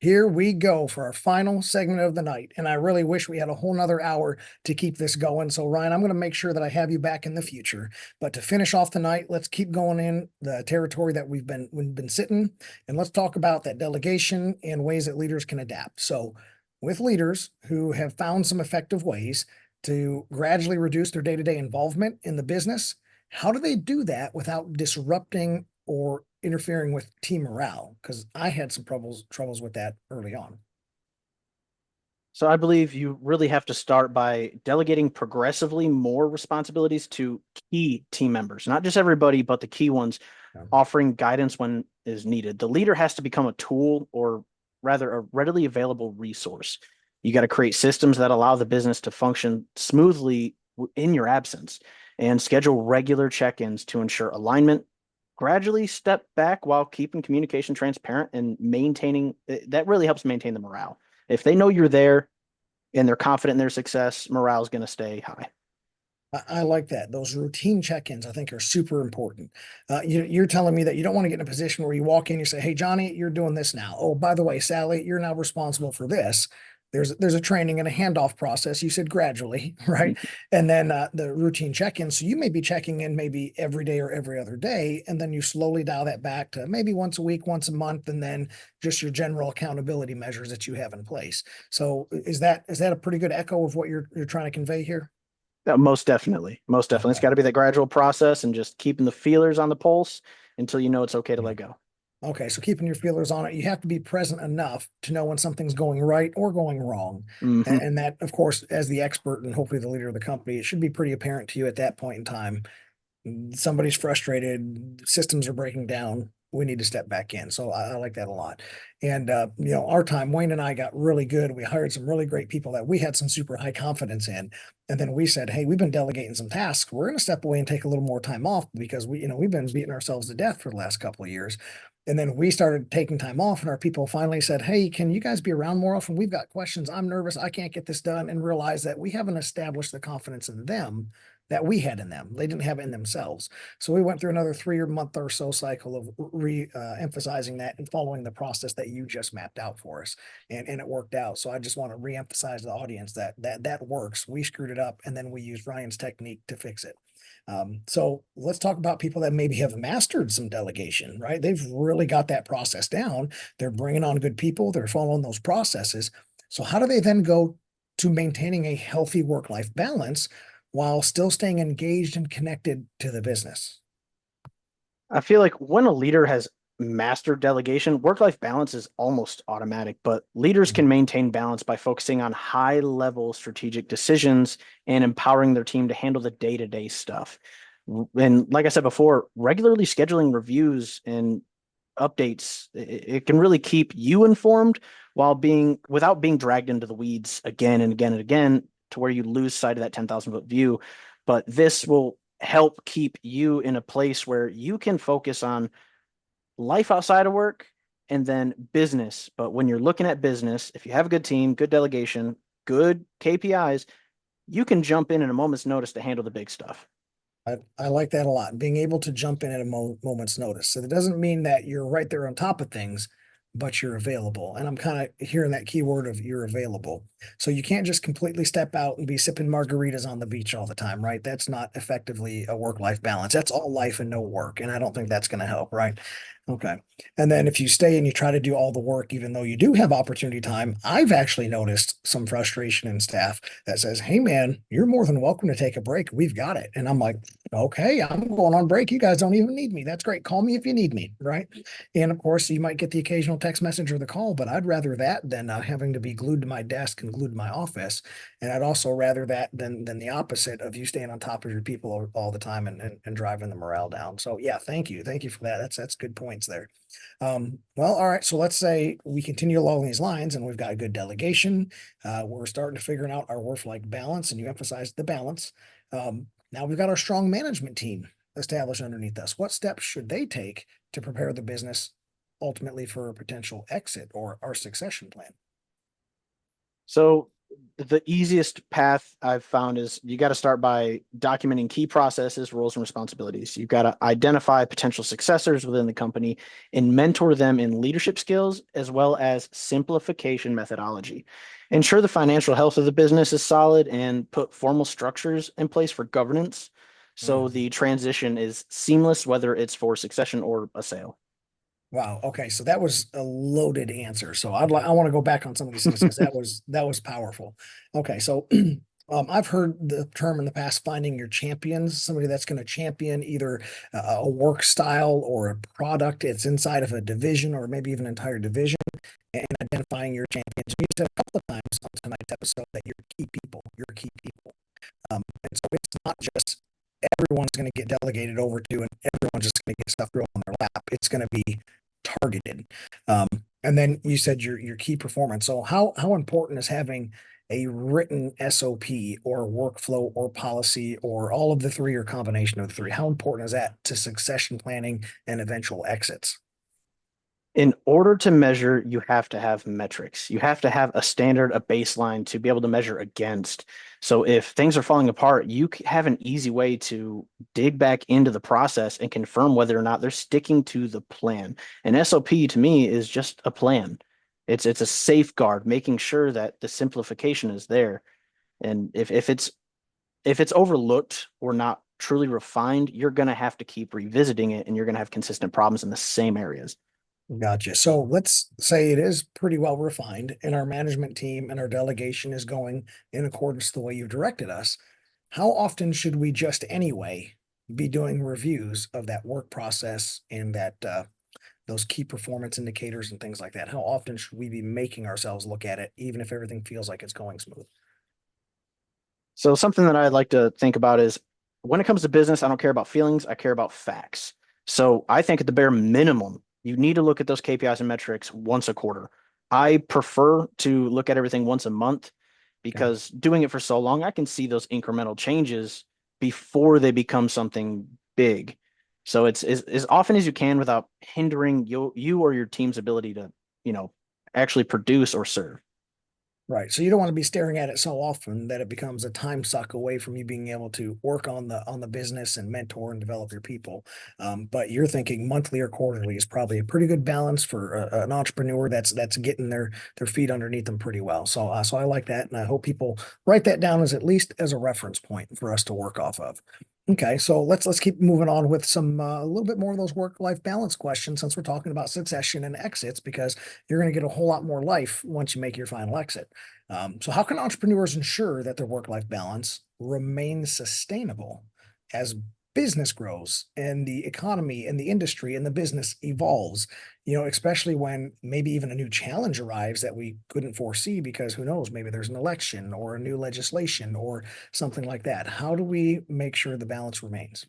Here we go for our final segment of the night. And I really wish we had a whole nother hour to keep this going. So, Ryan, I'm going to make sure that I have you back in the future. But to finish off the night, let's keep going in the territory that we've been sitting, and let's talk about that delegation and ways that leaders can adapt. So, with leaders who have found some effective ways to gradually reduce their day-to-day involvement in the business, how do they do that without disrupting or interfering with team morale? Because I had some troubles with that early on. So I believe you really have to start by delegating progressively more responsibilities to key team members, not just everybody, but the key ones, Yeah. offering guidance when is needed. The leader has to become a tool, or rather a readily available resource. You got to create systems that allow the business to function smoothly in your absence, and schedule regular check-ins to ensure alignment. Gradually step back while keeping communication transparent and maintaining that really helps maintain the morale. If they know you're there and they're confident in their success, morale is going to stay high. I like that. Those routine check-ins, I think, are super important. You're telling me that you don't want to get in a position where you walk in, you say, "Hey, Johnny, you're doing this now. Oh, by the way, Sally, you're now responsible for this." There's a training and a handoff process. You said gradually, right? And then the routine check-in. So you may be checking in maybe every day or every other day, and then you slowly dial that back to maybe once a week, once a month, and then just your general accountability measures that you have in place. So is that a pretty good echo of what you're trying to convey here? Most definitely. Most definitely. It's Okay. got to be that gradual process and just keeping the feelers on the pulse until you know it's okay to Yeah. let go. Okay, so keeping your feelers on it, you have to be present enough to know when something's going right or going wrong. Hmm. And that, of course, as the expert and hopefully the leader of the company, it should be pretty apparent to you at that point in time. Somebody's frustrated, systems are breaking down. We need to step back in. So I like that a lot. And our time, Wayne and I got really good. We hired some really great people that we had some super high confidence in. And then we said, hey, we've been delegating some tasks. We're going to step away and take a little more time off because we've been beating ourselves to death for the last couple of years. And then we started taking time off, and our people finally said, "Hey, can you guys be around more often? We've got questions. I'm nervous. I can't get this done." And realize that we haven't established the confidence in them that we had in them. They didn't have it in themselves. So we went through another 3 month or so cycle of emphasizing that and following the process that you just mapped out for us, and it worked out. So I just want to reemphasize the audience that works. We screwed it up, and then we used Ryan's technique to fix it. So let's talk about people that maybe have mastered some delegation, right? They've really got that process down. They're bringing on good people. They're following those processes. So how do they then go to maintaining a healthy work-life balance while still staying engaged and connected to the business? I feel like when a leader has mastered delegation, work-life balance is almost automatic, but leaders can maintain balance by focusing on high-level strategic decisions and empowering their team to handle the day-to-day stuff. And like I said before, regularly scheduling reviews and updates, it can really keep you informed while being without being dragged into the weeds again and again and again to where you lose sight of that 10,000 foot view. But this will help keep you in a place where you can focus on life outside of work and then business. But when you're looking at business, if you have a good team, good delegation, good KPIs, you can jump in a moment's notice to handle the big stuff. I like that a lot. Being able to jump in at a moment's notice. So that doesn't mean that you're right there on top of things, but you're available. And I'm kind of hearing that key word of you're available. So you can't just completely step out and be sipping margaritas on the beach all the time, right? That's not effectively a work-life balance. That's all life and no work. And I don't think that's going to help, right? Okay. And then if you stay and you try to do all the work, even though you do have opportunity time, I've actually noticed some frustration in staff that says, "Hey man, you're more than welcome to take a break. We've got it." And I'm like, "Okay, I'm going on break. You guys don't even need me. That's great. Call me if you need me." Right. And of course, you might get the occasional text message or the call, but I'd rather that than having to be glued to my desk and glued to my office. And I'd also rather that than the opposite of you staying on top of your people all the time and driving the morale down. So yeah, thank you. Thank you for that. That's good points there. Well, all right. So let's say we continue along these lines and we've got a good delegation. We're starting to figure out our work-life balance, and you emphasize the balance. Now we've got our strong management team established underneath us. What steps should they take to prepare the business ultimately for a potential exit or our succession plan? So The easiest path I've found is you got to start by documenting key processes, roles, and responsibilities. You've got to identify potential successors within the company and mentor them in leadership skills as well as simplification methodology. Ensure the financial health of the business is solid and put formal structures in place for governance so Mhm. the transition is seamless, whether it's for succession or a sale. Wow. Okay. So that was a loaded answer. So I want to go back on some of these things because that was powerful. Okay. So I've heard the term in the past, finding your champions, somebody that's going to champion either a work style or a product. It's inside of a division or maybe even an entire division, and identifying your champions. You said a couple of times on tonight's episode that you're key people. You're key people. And so it's not just everyone's going to get delegated over to and everyone's just going to get stuff thrown on their lap. It's going to be targeted. Um, and then you said your key performance. So how important is having a written SOP or workflow or policy or all of the three or combination of the three? How important is that to succession planning and eventual exits? In order to measure, you have to have metrics. You have to have a standard, a baseline to be able to measure against. So if things are falling apart, you have an easy way to dig back into the process and confirm whether or not they're sticking to the plan. An SOP to me is just a plan. It's a safeguard, making sure that the simplification is there. And if it's overlooked or not truly refined, you're gonna have to keep revisiting it and you're gonna have consistent problems in the same areas. Gotcha. So let's say it is pretty well refined and our management team and our delegation is going in accordance to the way you've directed us. How often should we just anyway be doing reviews of that work process and that those key performance indicators and things like that? How often should we be making ourselves look at it, even if everything feels like it's going smooth? So something that I'd like to think about is when it comes to business, I don't care about feelings, I care about facts. So I think at the bare minimum, you need to look at those KPIs and metrics once a quarter. I prefer to look at everything once a month Okay. because doing it for so long, I can see those incremental changes before they become something big. So it's as often as you can without hindering you or your team's ability to, you know, actually produce or serve. Right. So you don't want to be staring at it so often that it becomes a time suck away from you being able to work on the business and mentor and develop your people. But you're thinking monthly or quarterly is probably a pretty good balance for an entrepreneur that's getting their feet underneath them pretty well. So I like that, and I hope people write that down as at least as a reference point for us to work off of. Okay, so let's keep moving on with some a little bit more of those work-life balance questions since we're talking about succession and exits because you're going to get a whole lot more life once you make your final exit. So how can entrepreneurs ensure that their work-life balance remains sustainable as business grows and the economy and the industry and the business evolves, especially when maybe even a new challenge arrives that we couldn't foresee because who knows, maybe there's an election or a new legislation or something like that. How do we make sure the balance remains?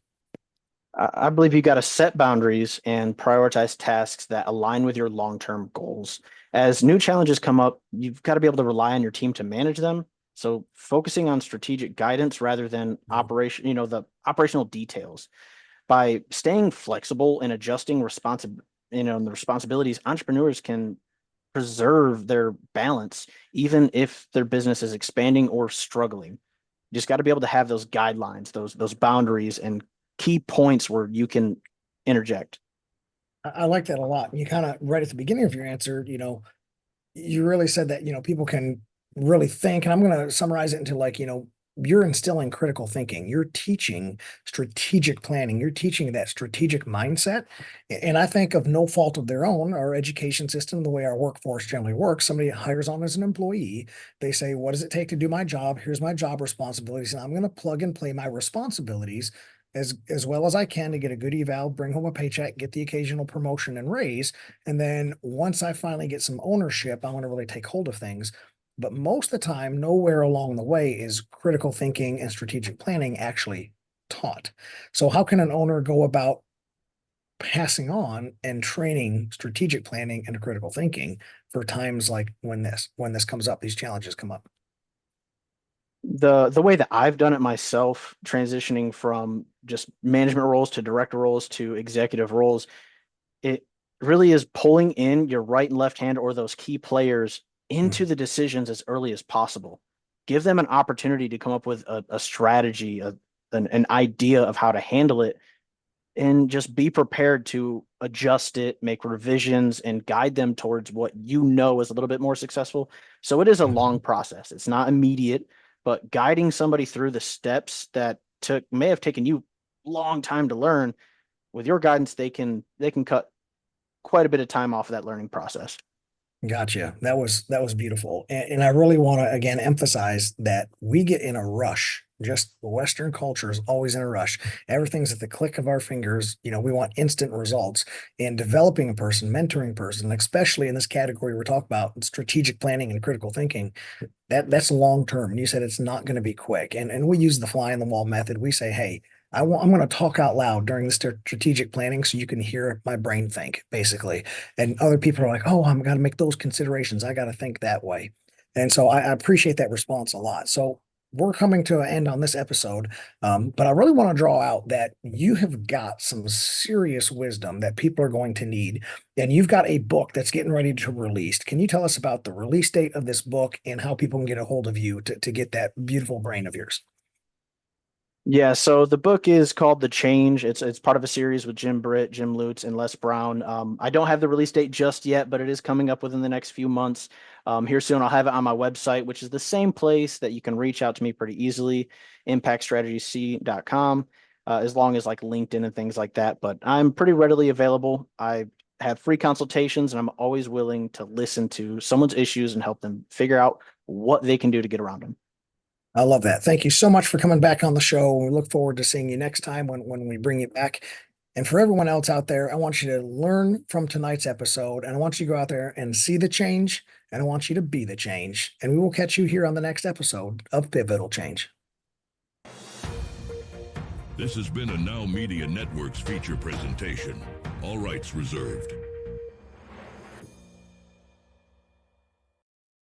I believe you got to set boundaries and prioritize tasks that align with your long-term goals. As new challenges come up, you've got to be able to rely on your team to manage them. So focusing on strategic guidance rather than Mhm. the operational details. By staying flexible and adjusting the responsibilities, entrepreneurs can preserve their balance even if their business is expanding or struggling. You just got to be able to have those guidelines, those boundaries and key points where you can interject. I like that a lot. You kind of right at the beginning of your answer, you really said that, people can really think, and I'm going to summarize it into like, you're instilling critical thinking. You're teaching strategic planning. You're teaching that strategic mindset. And I think of no fault of their own, our education system, the way our workforce generally works, somebody hires on as an employee. They say, what does it take to do my job? Here's my job responsibilities. And I'm going to plug and play my responsibilities as well as I can to get a good eval, bring home a paycheck, get the occasional promotion and raise. And then once I finally get some ownership, I want to really take hold of things. But most of the time, nowhere along the way is critical thinking and strategic planning actually taught. So, how can an owner go about passing on and training strategic planning and critical thinking for times like when this comes up, these challenges come up? The way that I've done it myself, transitioning from just management roles to director roles to executive roles, it really is pulling in your right and left hand or those key players Mm. into the decisions as early as possible. give them an opportunity to come up with a strategy, an idea of how to handle it, and just be prepared to adjust it, make revisions, and guide them towards what you know is a little bit more successful. So it is a long Mhm. process. It's not immediate, but guiding somebody through the steps that may have taken you a long time to learn, with your guidance, they can cut quite a bit of time off of that learning process. Gotcha. That was beautiful. And I really want to again emphasize that we get in a rush. Just Western culture is always in a rush. Everything's at the click of our fingers. We want instant results. And developing a person, mentoring a person, especially in this category we're talking about, strategic planning and critical thinking, that's long term. And you said it's not going to be quick. And we use the fly on the wall method. We say, hey, I'm going to talk out loud during the strategic planning so you can hear my brain think, basically. And other people are like, oh, I'm got to make those considerations. I got to think that way. And so I appreciate that response a lot. So we're coming to an end on this episode, but I really want to draw out that you have got some serious wisdom that people are going to need, and you've got a book that's getting ready to release. Can you tell us about the release date of this book and how people can get a hold of you to get that beautiful brain of yours? Yeah, so the book is called The Change. It's part of a series with Jim Britt, Jim Lutz, and Les Brown. I don't have the release date just yet, but it is coming up within the next few months. Here soon, I'll have it on my website, which is the same place that you can reach out to me pretty easily, impactstrategyc.com, as long as like LinkedIn and things like that. But I'm pretty readily available. I have free consultations, and I'm always willing to listen to someone's issues and help them figure out what they can do to get around them. I love that. Thank you so much for coming back on the show. We look forward to seeing you next time when we bring it back. And for everyone else out there, I want you to learn from tonight's episode, and I want you to go out there and see the change, and I want you to be the change. And we will catch you here on the next episode of Pivotal Change. This has been a Now Media Networks feature presentation. All rights reserved.